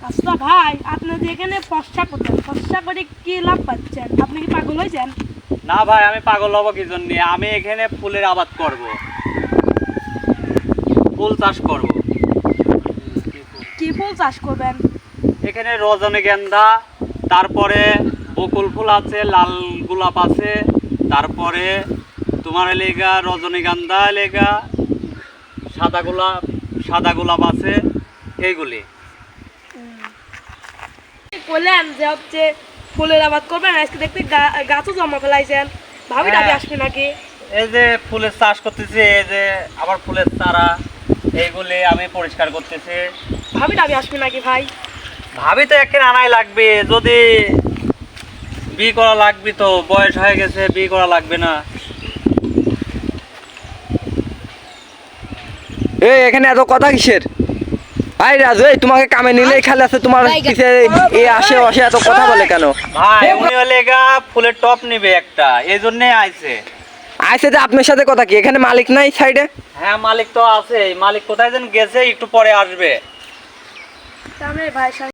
আচ্ছা ভাই, আপনি যে এখানে ফর্সা করতেন, ফর্সা করে কি লাভ পাচ্ছেন? আপনি কি পাগল হয়েছেন? না ভাই, আমি পাগল হব কি জন্য? আমি এখানে ফুলের আবাদ করব, ফুল চাষ করব। কি ফুল চাষ করবেন? এখানে রজনীগন্ধা, তারপরে বকুল ফুল আছে, লাল গোলাপ আছে, তারপরে তোমার লেগা রজনীগন্ধা লেগা সাদা গোলাপ আছে, এইগুলি। বললেন যে হচ্ছে ফুলের আবাদ করবেন, আজকে দেখতে গাছও জমা ফেলাইছেন। ভাবি টাবি আসবে নাকি? এই যে ফুলের চাষ করতেছি, এই যে আবার ফুলের চারা, এইগুলি আমি পরিষ্কার করতেছি। ভাবি টাবি আসবে নাকি ভাই? ভাবি তো এখানে আনাই লাগবে, যদি বিয়ে করা লাগবে, তো বয়স হয়ে গেছে, বিয়ে করা লাগবে না। এই এখানে এত কথা কিসের? আই রাজু, এই তোমাকে কামে নিলেই খালি আছে, তোমার পিছে এই আসে আসে এত কথা বলে কেন? ভাই উনি হলে গা ফুলের টপ নিবে একটা, এই জন্যই আইছে। আইসে যে আপনার সাথে কথা কি? এখানে মালিক নাই সাইডে? হ্যাঁ মালিক তো আছে, মালিক কোথায় যেন গেছে, একটু পরে আসবে। তাহলে ভাই